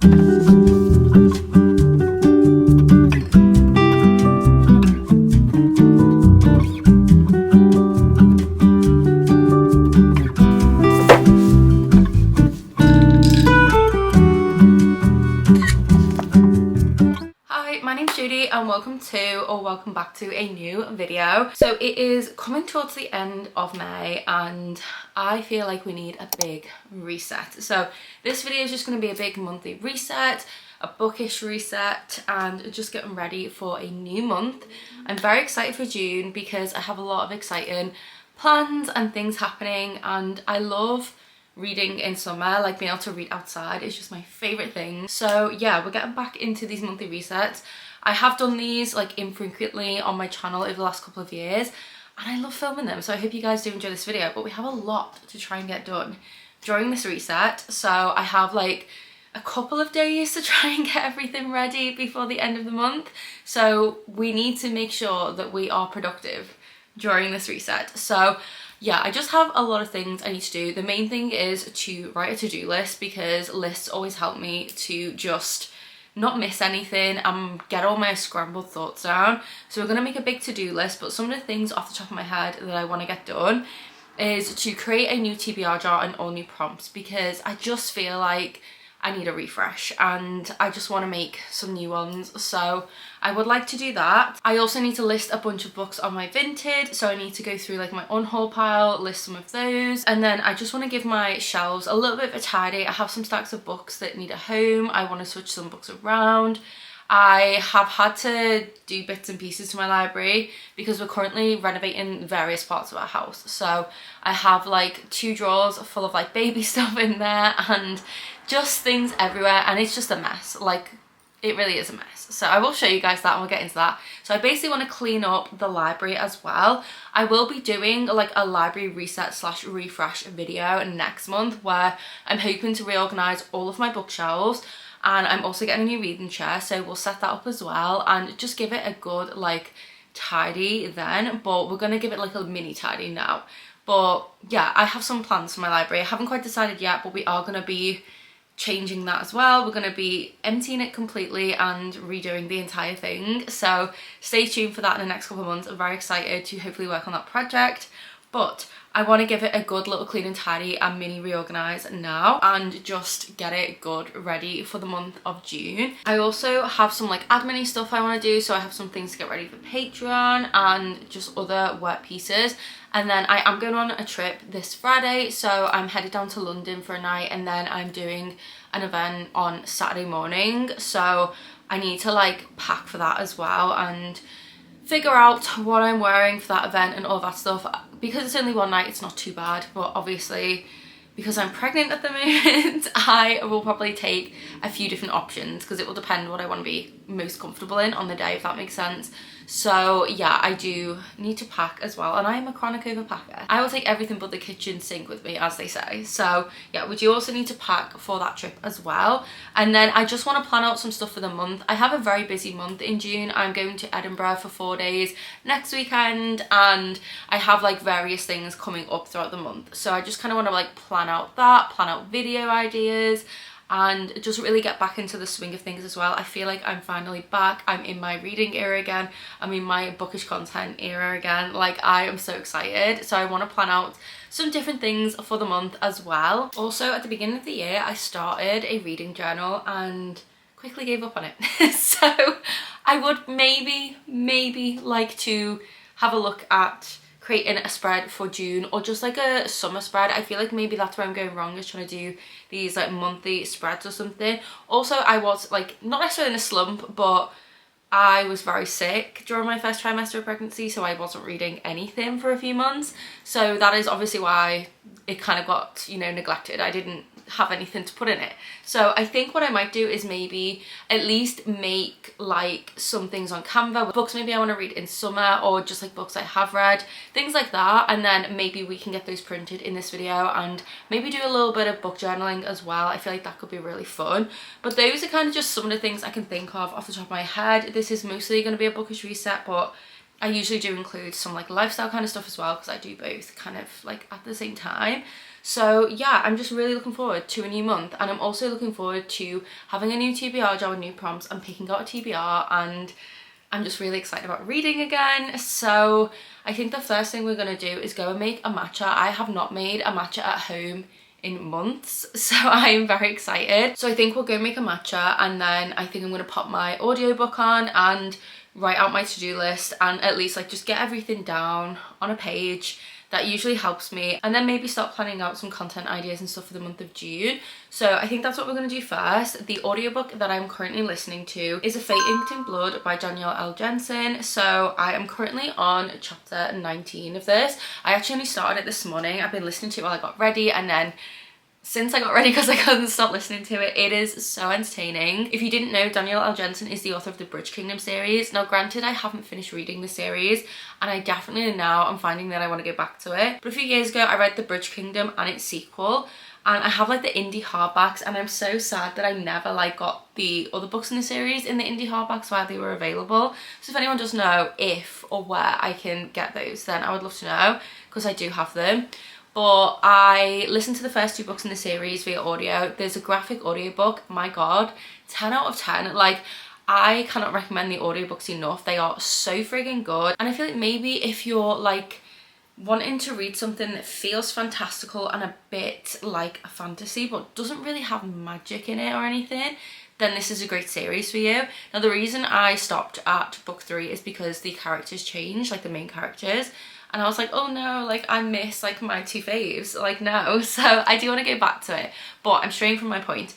And welcome back to a new video. So it is coming towards the end of May and I feel like we need a big reset. So this video is just going to be a big monthly reset, a bookish reset, and just getting ready for a new month. I'm very excited for June because I have a lot of exciting plans and things happening, and I love reading in summer. Like, being able to read outside is just my favorite thing. So yeah, we're getting back into these monthly resets. I have done these like infrequently on my channel over the last couple of years and I love filming them, so I hope you guys do enjoy this video. But we have a lot to try and get done during this reset, so I have like a couple of days to try and get everything ready before the end of the month. So we need to make sure that we are productive during this reset. So yeah, I just have a lot of things I need to do. The main thing is to write a to-do list, because lists always help me to just not miss anything and get all my scrambled thoughts down. So we're going to make a big to-do list, but some of the things off the top of my head that I want to get done is to create a new TBR jar and all new prompts, because I just feel like I need a refresh and I just want to make some new ones. So I would like to do that. I also need to list a bunch of books on my Vinted, so I need to go through like my unhaul pile, list some of those, and then I just want to give my shelves a little bit of a tidy. I have some stacks of books that need a home. I want to switch some books around. I have had to do bits and pieces to my library because we're currently renovating various parts of our house. So I have like 2 drawers full of like baby stuff in there and just things everywhere, and it's just a mess. Like, it really is a mess. So I will show you guys that and we'll get into that. So I basically want to clean up the library as well. I will be doing like a library reset / refresh video next month where I'm hoping to reorganize all of my bookshelves, and I'm also getting a new reading chair, so we'll set that up as well and just give it a good like tidy then. But we're going to give it like a mini tidy now. But yeah, I have some plans for my library. I haven't quite decided yet, but we are going to be changing that as well. We're going to be emptying it completely and redoing the entire thing. So stay tuned for that in the next couple of months. I'm very excited to hopefully work on that project. But I want to give it a good little clean and tidy and mini reorganise now and just get it good ready for the month of June. I also have some like admin-y stuff I want to do. So I have some things to get ready for Patreon and just other work pieces. And then I am going on a trip this Friday, so I'm headed down to London for a night, and then I'm doing an event on Saturday morning. So I need to like pack for that as well and figure out what I'm wearing for that event and all that stuff. Because it's only one night, it's not too bad, but obviously because I'm pregnant at the moment, I will probably take a few different options because it will depend what I want to be most comfortable in on the day, if that makes sense. So yeah, I do need to pack as well, and I am a chronic overpacker. I will take everything but the kitchen sink with me, as they say. So yeah, we do also need to pack for that trip as well. And then I just want to plan out some stuff for the month. I have a very busy month in June. I'm going to Edinburgh for 4 days next weekend, and I have like various things coming up throughout the month. So I just kind of want to like plan out that, plan out video ideas, and just really get back into the swing of things as well. I feel like I'm finally back. I'm in my reading era again. I'm in my bookish content era again. Like, I am so excited. So I want to plan out some different things for the month as well. Also, at the beginning of the year, I started a reading journal and quickly gave up on it. So I would maybe like to have a look at creating a spread for June, or just like a summer spread. I feel like maybe that's where I'm going wrong, is trying to do these like monthly spreads or something. Also, I was like not necessarily in a slump, but I was very sick during my first trimester of pregnancy, so I wasn't reading anything for a few months. So that is obviously why it kind of got, you know, neglected. I didn't have anything to put in it. So I think what I might do is maybe at least make like some things on Canva, books maybe I want to read in summer, or just like books I have read, things like that. And then maybe we can get those printed in this video and maybe do a little bit of book journaling as well. I feel like that could be really fun. But those are kind of just some of the things I can think of off the top of my head. This is mostly going to be a bookish reset, but I usually do include some like lifestyle kind of stuff as well, because I do both kind of like at the same time. So yeah, I'm just really looking forward to a new month, and I'm also looking forward to having a new TBR jar with new prompts and picking out a TBR, and I'm just really excited about reading again. So I think the first thing we're going to do is go and make a matcha. I have not made a matcha at home in months, so I'm very excited. So I think we'll go make a matcha, and then I think I'm going to pop my audiobook on and write out my to-do list, and at least like just get everything down on a page. That usually helps me, and then maybe start planning out some content ideas and stuff for the month of June. So I think that's what we're going to do first. The audiobook that I'm currently listening to is A Fate Inked in Blood by Danielle L. Jensen. So I am currently on chapter 19 of this. I actually only started it this morning. I've been listening to it while I got ready, and then since I got ready because I couldn't stop listening to it. It is so entertaining. If you didn't know, Danielle L. Jensen is the author of the Bridge Kingdom series. Now granted, I haven't finished reading the series, and I definitely now I'm finding that I want to go back to it. But a few years ago I read the Bridge Kingdom and its sequel, and I have like the indie hardbacks, and I'm so sad that I never like got the other books in the series in the indie hardbacks while they were available. So if anyone does know if or where I can get those, then I would love to know, because I do have them. But I listened to the first 2 books in the series via audio. There's a graphic audiobook. My god, 10 out of 10. Like, I cannot recommend the audiobooks enough. They are so friggin' good. And I feel like maybe if you're like wanting to read something that feels fantastical and a bit like a fantasy but doesn't really have magic in it or anything, then this is a great series for you. Now the reason I stopped at book 3 is because the characters changed, like the main characters. And I was like, oh no, like I miss like my 2 faves, like no. So I do want to go back to it, but I'm straying from my point.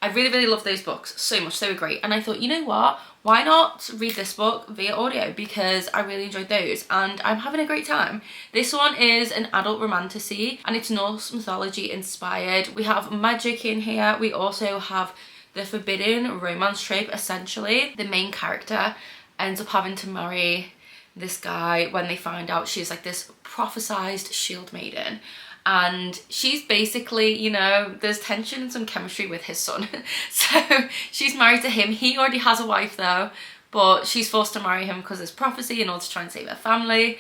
I really, really love those books so much, they were great. And I thought, you know what, why not read this book via audio, because I really enjoyed those and I'm having a great time. This one is an adult romantasy, and it's Norse mythology inspired. We have magic in here. We also have the forbidden romance trope. Essentially, the main character ends up having to marry this guy when they find out she's like this prophesized shield maiden, and she's basically, you know, there's tension and some chemistry with his son. So she's married to him. He already has a wife though, but she's forced to marry him because there's prophecy in order to try and save her family.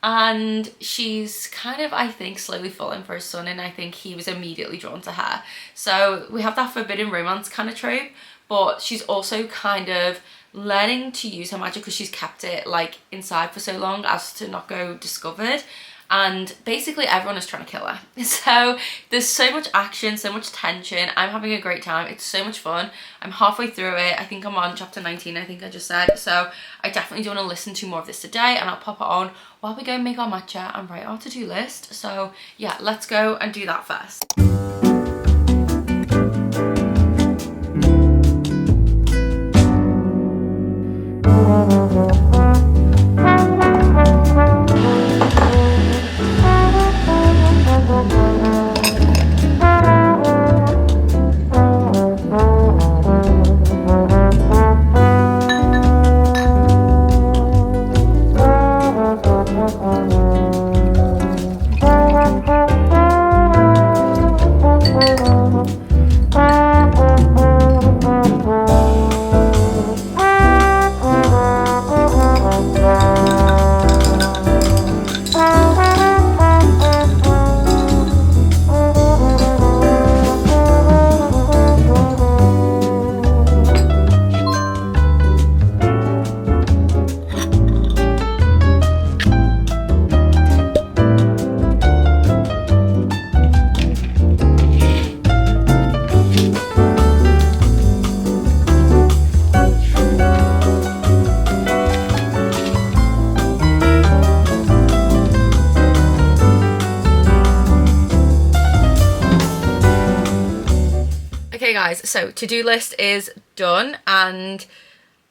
And she's kind of, I think, slowly falling for his son, and I think he was immediately drawn to her. So we have that forbidden romance kind of trope, but she's also kind of learning to use her magic because she's kept it like inside for so long as to not go discovered, and basically everyone is trying to kill her. So there's so much action, so much tension. I'm having a great time. It's so much fun. I'm halfway through it. I think I'm on chapter 19, I think I just said. So I definitely do want to listen to more of this today, and I'll pop it on while we go and make our matcha and write our to-do list. So yeah, let's go and do that first. Okay guys, so to-do list is done, and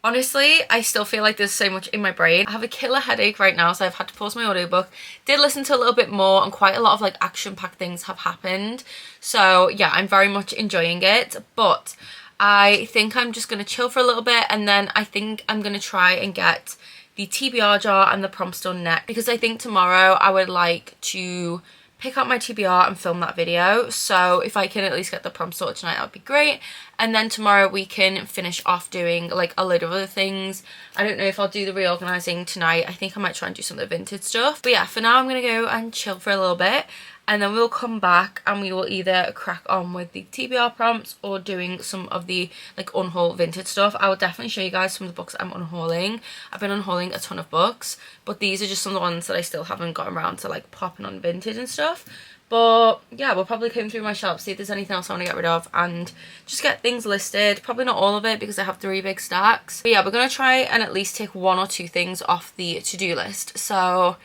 honestly I still feel like there's so much in my brain. I have a killer headache right now, so I've had to pause my audiobook. Did listen to a little bit more, and quite a lot of like action-packed things have happened. So yeah, I'm very much enjoying it, but I think I'm just going to chill for a little bit, and then I think I'm going to try and get the TBR jar and the prompts done next, because I think tomorrow I would like to pick up my TBR and film that video. So if I can at least get the prompts sorted tonight, that would be great. And then tomorrow we can finish off doing like a load of other things. I don't know if I'll do the reorganizing tonight. I think I might try and do some of the vintage stuff. But yeah, for now I'm gonna go and chill for a little bit, and then we'll come back and we will either crack on with the TBR prompts or doing some of the like unhaul vintage stuff. I will definitely show you guys some of the books I'm unhauling. I've been unhauling a ton of books, but these are just some of the ones that I still haven't gotten around to like popping on vintage and stuff. But yeah, we'll probably comb through my shelf, see if there's anything else I want to get rid of, and just get things listed. Probably not all of it because I have 3 big stacks. But yeah, we're going to try and at least take 1 or 2 things off the to-do list. So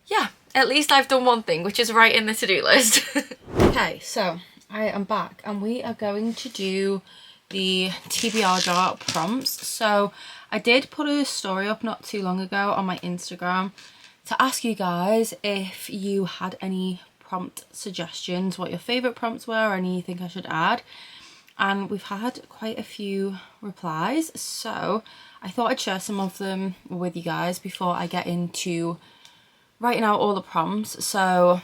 yeah, at least I've done one thing, which is right in the to-do list. Okay, so I am back and we are going to do the TBR jar prompts. So I did put a story up not too long ago on my Instagram to ask you guys if you had any prompt suggestions, what your favorite prompts were, or any you think I should add, and we've had quite a few replies, so I thought I'd share some of them with you guys before I get into writing out all the prompts. So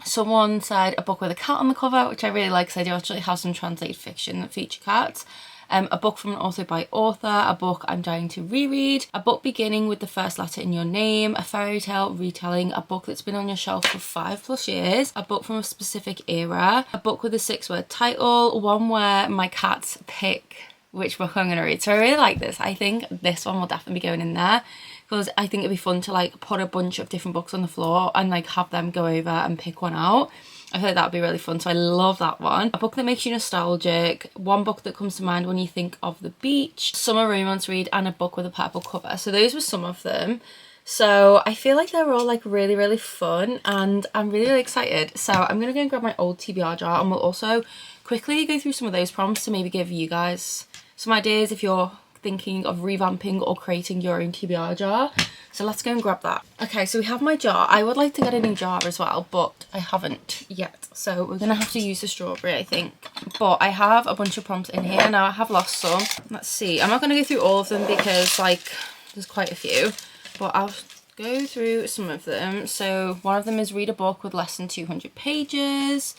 someone said a book with a cat on the cover, which I really like because I do actually have some translated fiction that feature cats. A book from an author by author, a book I'm dying to reread, a book beginning with the first letter in your name, a fairy tale retelling, a book that's been on your shelf for 5+ years, a book from a specific era, a book with a 6-word title, one where my cats pick which book I'm going to read. So I really like this. I think this one will definitely be going in there because I think it'd be fun to like put a bunch of different books on the floor and like have them go over and pick one out. I feel like that would be really fun, so I love that one. A book that makes you nostalgic, one book that comes to mind when you think of the beach, summer romance read, and a book with a purple cover. So those were some of them. So I feel like they were all like really, really fun and I'm really, really excited. So I'm going to go and grab my old TBR jar and we'll also quickly go through some of those prompts to maybe give you guys some ideas if you're thinking of revamping or creating your own TBR jar. So let's go and grab that. Okay, so we have my jar. I would like to get a new jar as well, but I haven't yet. So we're gonna have to use the strawberry, I think. But I have a bunch of prompts in here. Now I have lost some. Let's see. I'm not gonna go through all of them because like there's quite a few, but I'll go through some of them. So one of them is read a book with less than 200 pages.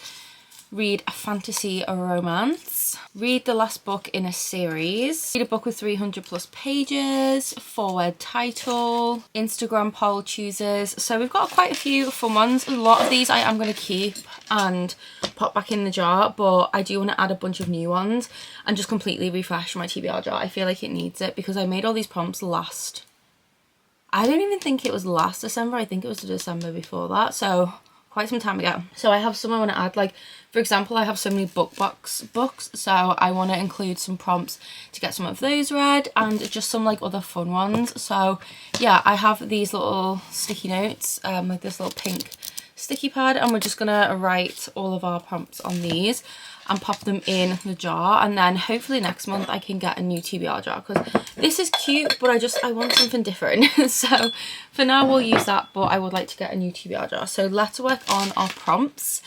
Read a fantasy or romance, read the last book in a series, read a book with 300+ pages, 4-word title, Instagram poll choosers. So we've got quite a few fun ones. A lot of these I am going to keep and pop back in the jar, but I do want to add a bunch of new ones and just completely refresh my TBR jar. I feel like it needs it because I made all these prompts I don't even think it was last December, I think it was the December before that, so quite some time ago. So I have some I want to add, like for example I have so many BookBox books, so I want to include some prompts to get some of those read and just some like other fun ones. So yeah, I have these little sticky notes, like this little pink sticky pad, and we're just gonna write all of our prompts on these and pop them in the jar, and then hopefully next month I can get a new TBR jar because this is cute but I want something different. So for now we'll use that, but I would like to get a new TBR jar. So let's work on our prompts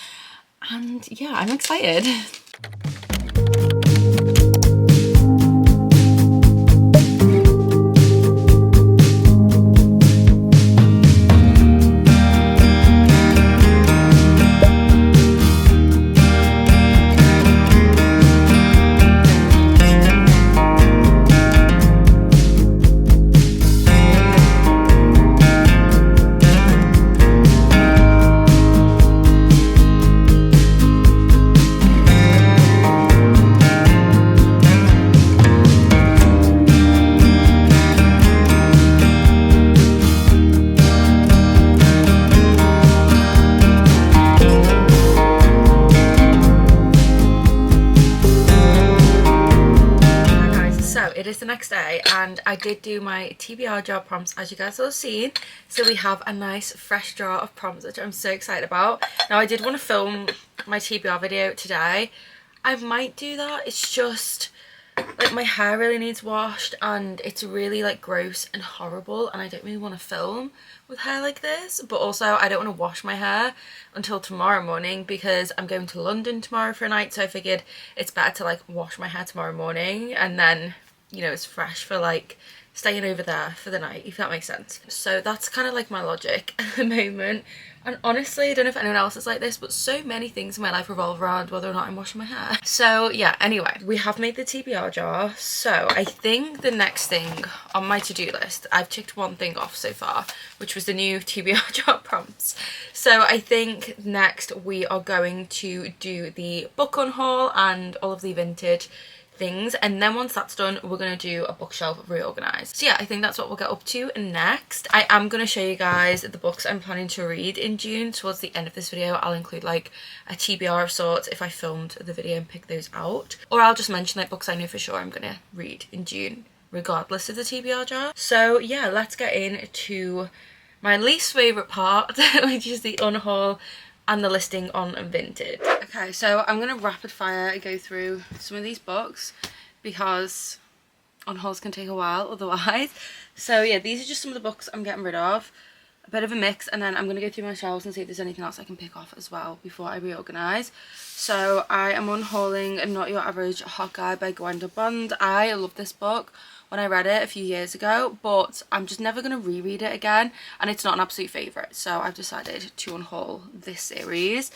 and yeah, I'm excited. It is the next day and I did do my TBR jar prompts as you guys will have seen. So we have a nice fresh jar of prompts which I'm so excited about. Now I did want to film my TBR video today. I might do that. It's just like my hair really needs washed and it's really like gross and horrible and I don't really want to film with hair like this, but also I don't want to wash my hair until tomorrow morning because I'm going to London tomorrow for a night, so I figured it's better to like wash my hair tomorrow morning and then you know, it's fresh for like staying over there for the night, if that makes sense. So that's kind of like my logic at the moment. And honestly, I don't know if anyone else is like this, but so many things in my life revolve around whether or not I'm washing my hair. So yeah, anyway, we have made the TBR jar. So I think the next thing on my to-do list, I've ticked one thing off so far, which was the new TBR jar prompts. So I think next we are going to do the book unhaul and all of the vintage things, and then once that's done we're going to do a bookshelf reorganize. So yeah, I think that's what we'll get up to next. I am going to show you guys the books I'm planning to read in June. Towards the end of this video I'll include like a TBR of sorts if I filmed the video and pick those out, or I'll just mention like books I know for sure I'm going to read in June regardless of the TBR jar. So yeah, let's get into my least favourite part which is the unhaul and the listing on Vinted. Okay, so I'm gonna rapid fire go through some of these books because unhauls can take a while otherwise. So yeah, these are just some of the books I'm getting rid of. A bit of a mix, and then I'm gonna go through my shelves and see if there's anything else I can pick off as well before I reorganise. So I am unhauling Not Your Average Hot Guy by Gwenda Bond. I love this book when I read it a few years ago, but I'm just never going to reread it again, and it's not an absolute favourite, so I've decided to unhaul this series.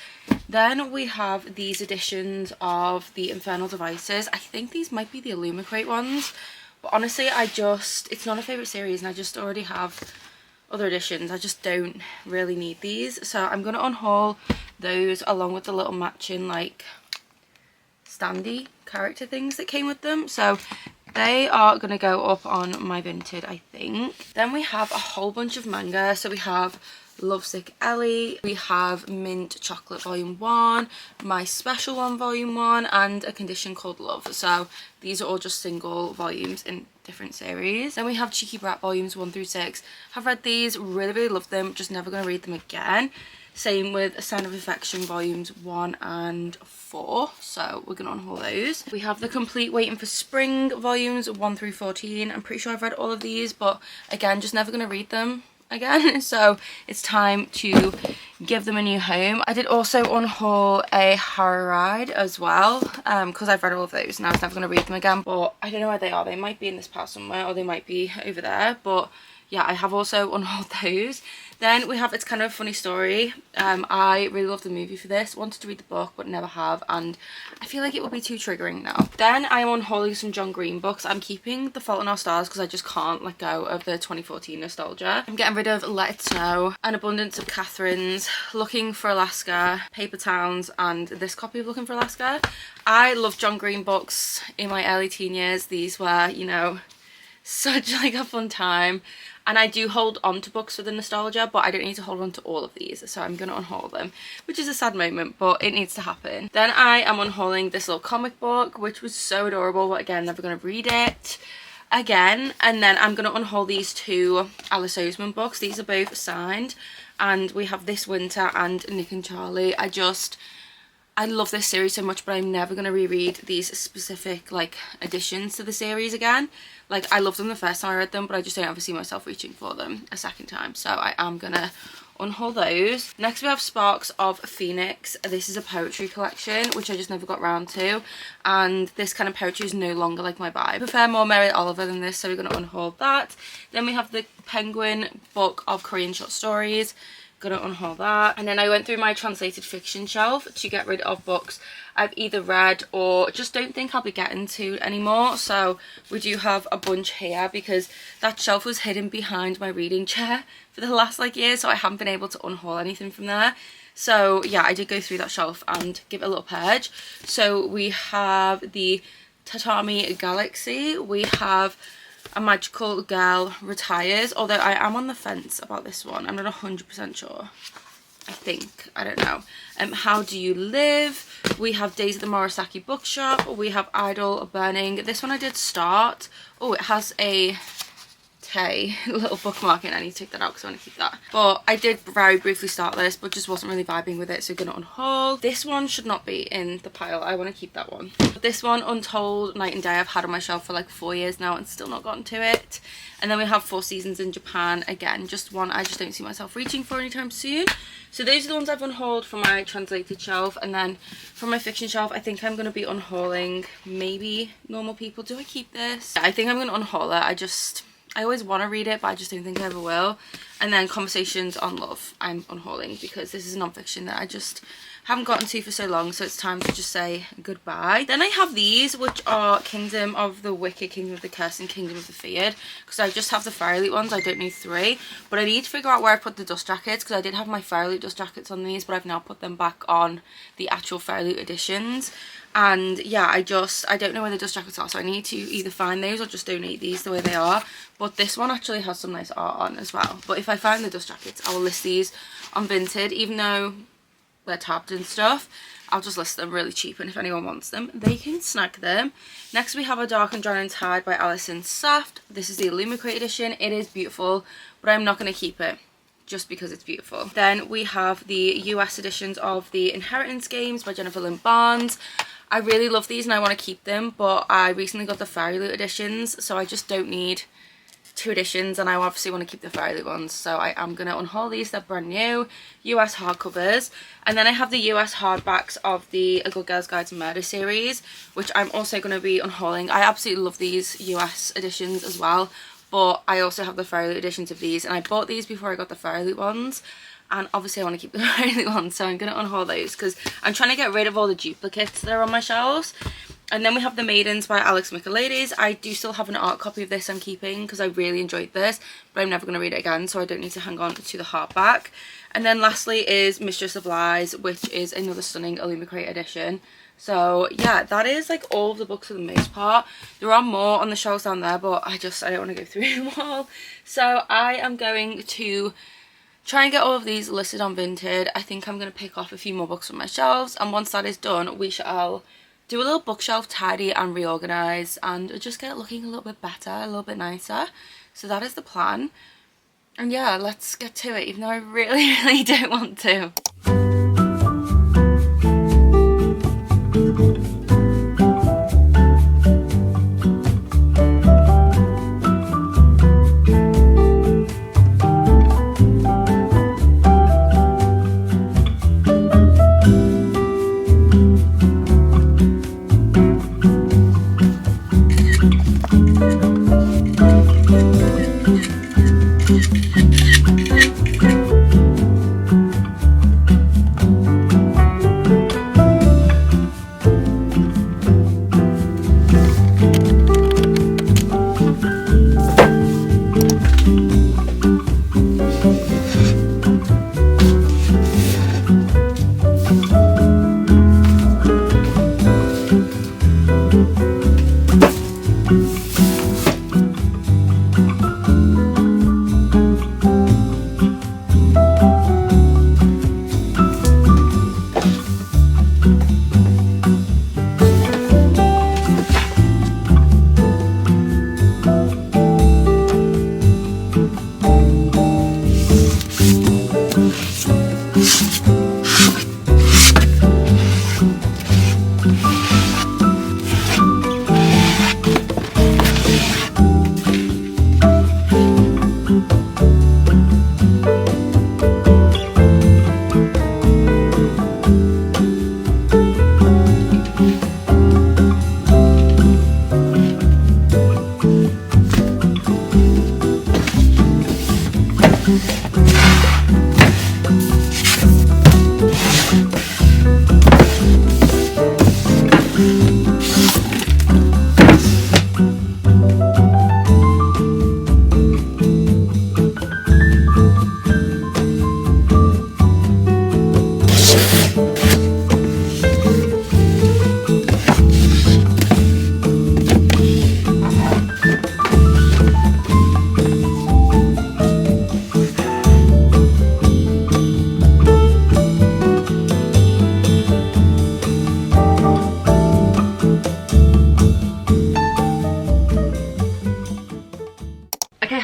Then we have these editions of the Infernal Devices. I think these might be the Illumicrate ones, but honestly it's not a favourite series, and I just already have other editions. I just don't really need these, so I'm going to unhaul those along with the little matching like standee character things that came with them. So they are going to go up on my Vinted, I think. Then we have a whole bunch of manga. So we have Lovesick Ellie, we have Mint Chocolate Volume 1, My Special One Volume 1, and A Condition Called Love. So these are all just single volumes in different series. Then we have Cheeky Brat Volumes 1 through 6. I've read these, really love them, just never going to read them again. Same with A Sign of Affection Volumes 1 and 4, so we're going to unhaul those. We have The Complete Waiting for Spring Volumes 1 through 14. I'm pretty sure I've read all of these, but again, just never going to read them again, so it's time to give them a new home. I did also unhaul a Harrow Ride as well, because I've read all of those and I was never going to read them again, but I don't know where they are. They might be in this pile somewhere, or they might be over there, but yeah, I have also unhauled those. Then we have It's Kind of a Funny Story. I really love the movie for this. Wanted to read the book but never have, and I feel like it will be too triggering now. Then I am unhauling some John Green books. I'm keeping The Fault in Our Stars because I just can't let go of the 2014 nostalgia. I'm getting rid of Let It Snow, An Abundance of Catherines, Looking for Alaska, Paper Towns, and this copy of Looking for Alaska. I love John Green books in my early teen years. These were, you know, such like a fun time. And I do hold on to books for the nostalgia, but I don't need to hold on to all of these, so I'm going to unhaul them, which is a sad moment, but it needs to happen. Then I am unhauling this little comic book, which was so adorable, but again, never going to read it again. And then I'm going to unhaul these two Alice Oseman books. These are both signed, and we have This Winter and Nick and Charlie. I love this series so much, but I'm never going to reread these specific like additions to the series again. Like, I loved them the first time I read them, but I just don't ever see myself reaching for them a second time, so I am going to unhaul those. Next we have Sparks of Phoenix. This is a poetry collection which I just never got round to, and this kind of poetry is no longer like my vibe. I prefer more Mary Oliver than this, so we're going to unhaul that. Then we have the Penguin book of Korean short stories. Gonna unhaul that. And then I went through my translated fiction shelf to get rid of books I've either read or just don't think I'll be getting to anymore. So we do have a bunch here because that shelf was hidden behind my reading chair for the last like year, so I haven't been able to unhaul anything from there. So yeah, I did go through that shelf and give it a little purge. So we have the Tatami Galaxy, we have A Magical Girl Retires, although I am on the fence about this one. I'm not 100% sure. I think. I don't know. How Do You Live? We have Days at the Morisaki Bookshop. We have Idol Burning. This one I did start. Oh, it has a Tay little bookmarking. I need to take that out because I want to keep that. But I did very briefly start this, but just wasn't really vibing with it, so I'm gonna unhaul. This one should not be in the pile. I want to keep that one. But this one, Untold Night and Day, I've had on my shelf for like 4 years now and still not gotten to it. And then we have Four Seasons in Japan. Again, just one I just don't see myself reaching for anytime soon. So those are the ones I've unhauled from my translated shelf. And then from my fiction shelf, I think I'm going to be unhauling maybe Normal People. Do I keep this? I think I'm going to unhaul it. I always want to read it, but I just don't think I ever will. And then Conversations on Love, I'm unhauling because this is non-fiction that I just haven't gotten to for so long, so it's time to just say goodbye. Then I have these, which are Kingdom of the Wicked, Kingdom of the Cursed, and Kingdom of the Feared, because I just have the Firelight ones. I don't need 3, but I need to figure out where I put the dust jackets, because I did have my Firelight dust jackets on these, but I've now put them back on the actual Firelight editions. And yeah, I don't know where the dust jackets are, so I need to either find those or just donate these the way they are. But this one actually has some nice art on as well. But if I find the dust jackets, I will list these on Vinted, even though they're tabbed and stuff. I'll just list them really cheap, and if anyone wants them, they can snag them. Next we have A Dark and Drowning Tide by Alison Saft. This is the Illumicrate edition. It is beautiful, but I'm not going to keep it just because it's beautiful. Then we have the US editions of the Inheritance Games by Jennifer Lynn Barnes. I really love these and I want to keep them, but I recently got the Fairyloot editions, so I just don't need 2 editions, and I obviously want to keep the Fairyloot ones, so I am going to unhaul these. They're brand new US hardcovers. And then I have the US hardbacks of the A Good Girl's Guide to Murder series, which I'm also going to be unhauling. I absolutely love these US editions as well, but I also have the Fairyloot editions of these, and I bought these before I got the Fairyloot ones. And obviously I want to keep the Fairyloot ones, so I'm going to unhaul those because I'm trying to get rid of all the duplicates that are on my shelves. And then we have The Maidens by Alex Michaelides. I do still have an art copy of this I'm keeping because I really enjoyed this, but I'm never going to read it again, so I don't need to hang on to the hardback. And then lastly is Mistress of Lies, which is another stunning Illumicrate edition. So yeah, that is like all of the books for the most part. There are more on the shelves down there, but I don't want to go through them all. So I am going to try and get all of these listed on Vinted. I think I'm going to pick off a few more books from my shelves, and once that is done, we shall do a little bookshelf tidy and reorganise and just get it looking a little bit better, a little bit nicer. So that is the plan. And yeah, let's get to it, even though I really, really don't want to.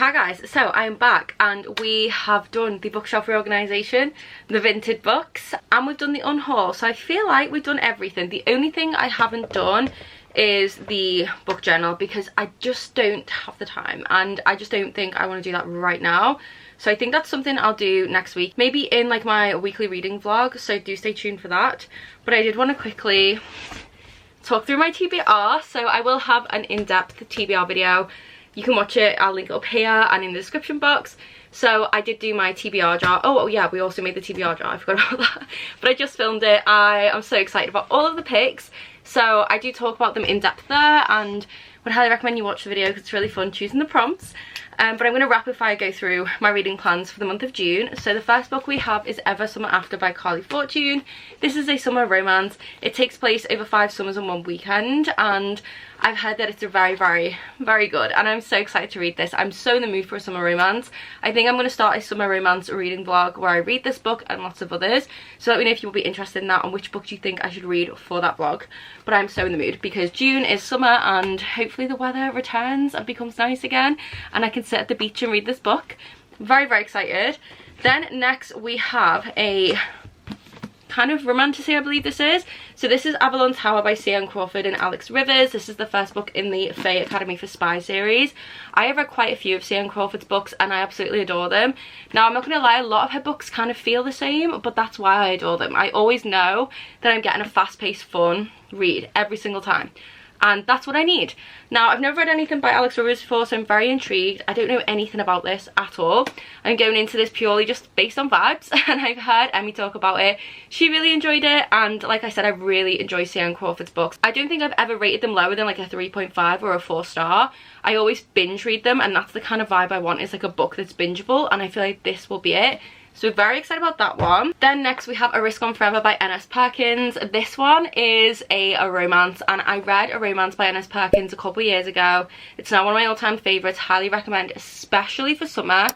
Hi guys, so I'm back and we have done the bookshelf reorganisation, the vintage books, and we've done the unhaul. So I feel like we've done everything. The only thing I haven't done is the book journal because I just don't have the time and I just don't think I want to do that right now. So I think that's something I'll do next week, maybe in like my weekly reading vlog, so do stay tuned for that. But I did want to quickly talk through my TBR, so I will have an in-depth TBR video. You can watch it, I'll link it up here and in the description box. So I did do my TBR jar. Oh yeah, we also made the TBR jar, I forgot about that. But I just filmed it. I am so excited about all of the picks. So I do talk about them in depth there and would highly recommend you watch the video because it's really fun choosing the prompts. But I'm going to rapid fire go through my reading plans for the month of June. So the first book we have is Ever Summer After by Carly Fortune. This is a summer romance. It takes place over 5 summers and 1 weekend, and I've heard that it's a very good, and I'm so excited to read this. I'm so in the mood for a summer romance. I think I'm going to start a summer romance reading vlog where I read this book and lots of others. So let me know if you will be interested in that and which book do you think I should read for that vlog. But I'm so in the mood because June is summer and hopefully the weather returns and becomes nice again and I can sit at the beach and read this book. Very excited. Then next we have a kind of romantasy, I believe this is. So this is Avalon Tower by C.N. Crawford and Alex Rivers. This is the first book in the Faye Academy for Spy series. I have read quite a few of C.N. Crawford's books and I absolutely adore them. Now I'm not going to lie, a lot of her books kind of feel the same, but that's why I adore them. I always know that I'm getting a fast-paced fun read every single time. And that's what I need. Now, I've never read anything by Alex Rivers before, so I'm very intrigued. I don't know anything about this at all. I'm going into this purely just based on vibes, and I've heard Emmy talk about it. She really enjoyed it, and like I said, I really enjoy C.N. Crawford's books. I don't think I've ever rated them lower than like a 3.5 or a 4-star. I always binge read them, and that's the kind of vibe I want, is like a book that's bingeable, and I feel like this will be it. So very excited about that one. Then next we have A Risk on Forever by N.S. Perkins. This one is a romance, and I read A Romance by N.S. Perkins a couple of years ago. It's now one of my all-time favourites. Highly recommend, especially for summer.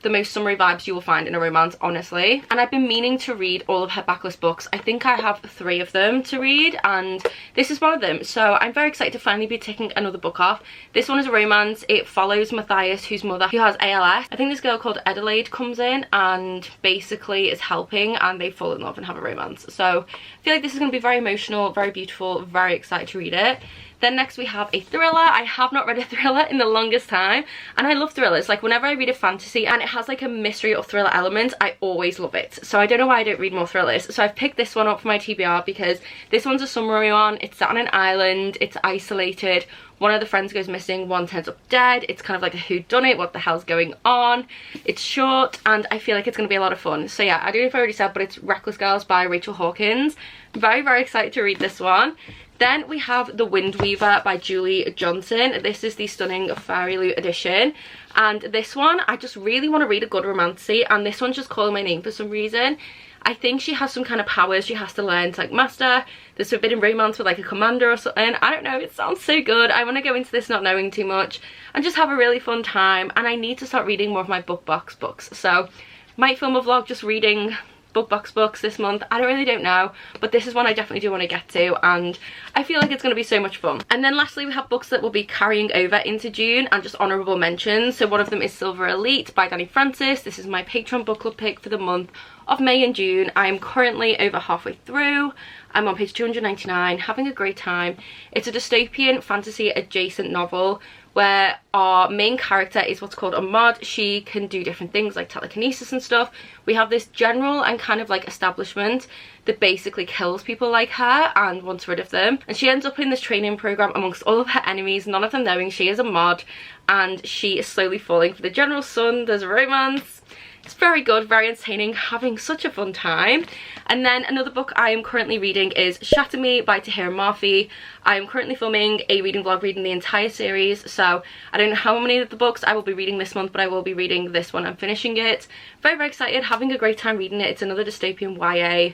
The most summery vibes you will find in a romance, honestly. And I've been meaning to read all of her backlist books. I think I have 3 of them to read and this is one of them. So I'm very excited to finally be taking another book off. This one is a romance. It follows Matthias, whose mother, who has ALS. I think this girl called Adelaide comes in and basically is helping, and they fall in love and have a romance. So I feel like this is going to be very emotional, very beautiful, very excited to read it. Then next we have a thriller. I have not read a thriller in the longest time, and I love thrillers. Like whenever I read a fantasy and it has like a mystery or thriller element, I always love it. So I don't know why I don't read more thrillers. So I've picked this one up for my TBR because this one's a summery one. It's set on an island, it's isolated. One of the friends goes missing, one turns up dead. It's kind of like a whodunit, what the hell's going on? It's short and I feel like it's going to be a lot of fun. So yeah, I don't know if I already said, but it's Reckless Girls by Rachel Hawkins. Very excited to read this one. Then we have The Wind Weaver by Julie Johnson. This is the stunning Fairy Loot edition. And this one, I just really want to read a good romancy, and this one's just calling my name for some reason. I think she has some kind of powers she has to learn to like master. There's forbidden romance with like a commander or something. I don't know, it sounds so good. I want to go into this not knowing too much and just have a really fun time. And I need to start reading more of my book box books. So might film a vlog just reading book box books this month. I don't know, but this is one I definitely do want to get to, and I feel like it's going to be so much fun. And then lastly we have books that will be carrying over into June and just honourable mentions. So one of them is Silver Elite by Danny Francis. This is my Patreon book club pick for the month of May and June. I am currently over halfway through. I'm on page 299, having a great time. It's a dystopian fantasy adjacent novel where our main character is what's called a mod. She can do different things like telekinesis and stuff. We have this general and kind of like establishment that basically kills people like her and wants rid of them, and she ends up in this training program amongst all of her enemies, none of them knowing she is a mod, and she is slowly falling for the general's son. There's romance. It's very good, very entertaining, having such a fun time. And then another book I am currently reading is Shatter Me by Tahira Murphy. I am currently filming a reading vlog reading the entire series, so I don't know how many of the books I will be reading this month, but I will be reading this one and finishing it. Very excited, having a great time reading it. It's another dystopian YA.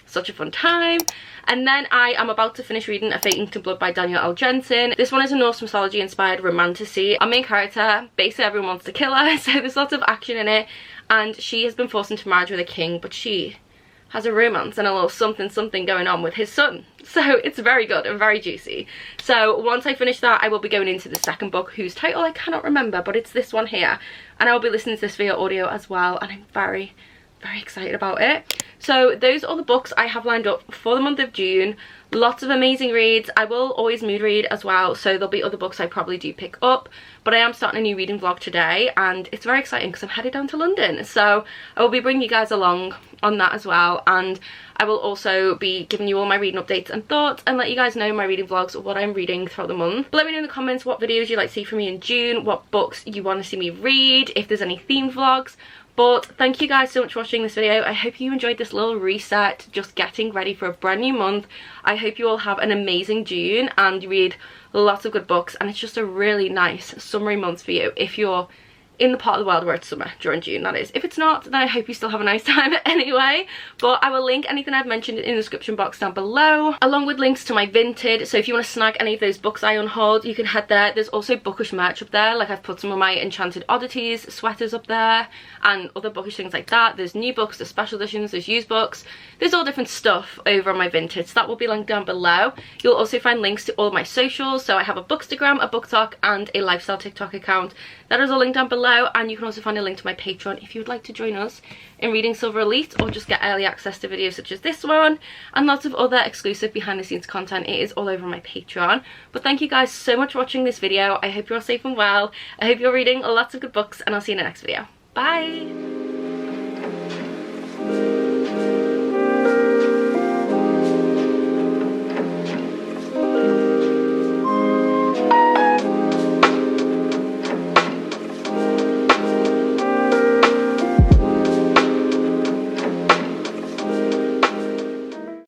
Such a fun time. And then I am about to finish reading A Fate Inked in Blood by Daniel L. Jensen. This one is a Norse mythology inspired romantasy. Our main character, basically everyone wants to kill her, so there's lots of action in it, and she has been forced into marriage with a king, but she has a romance and a little something something going on with his son. So it's very good and very juicy. So once I finish that, I will be going into the second book, whose title I cannot remember, but it's this one here. And I will be listening to this via audio as well, and I'm very excited about it. So those are the books I have lined up for the month of June. Lots of amazing reads. I will always mood read as well, so there'll be other books I probably do pick up, but I am starting a new reading vlog today, and it's very exciting because I'm headed down to London, so I will be bringing you guys along on that as well. And I will also be giving you all my reading updates and thoughts, and let you guys know in my reading vlogs what I'm reading throughout the month. But let me know in the comments what videos you'd like to see from me in June, what books you want to see me read, if there's any theme vlogs. But thank you guys so much for watching this video. I hope you enjoyed this little reset, just getting ready for a brand new month. I hope you all have an amazing June and read lots of good books, and it's just a really nice summery month for you if you're in the part of the world where it's summer during June, that is. If it's not, then I hope you still have a nice time anyway. But I will link anything I've mentioned in the description box down below, along with links to my Vinted. So if you want to snag any of those books I unhauled, you can head there. There's also Bookish merch up there, like I've put some of my Enchanted Oddities sweaters up there and other Bookish things like that. There's new books, there's special editions, there's used books, there's all different stuff over on my Vinted, so that will be linked down below. You'll also find links to all of my socials, so I have a Bookstagram, a BookTok and a lifestyle TikTok account. That is all linked down below, and you can also find a link to my Patreon if you would like to join us in reading Silver Elite, or just get early access to videos such as this one and lots of other exclusive behind the scenes content. It is all over my Patreon. But thank you guys so much for watching this video. I hope you're all safe and well. I hope you're reading lots of good books, and I'll see you in the next video. Bye!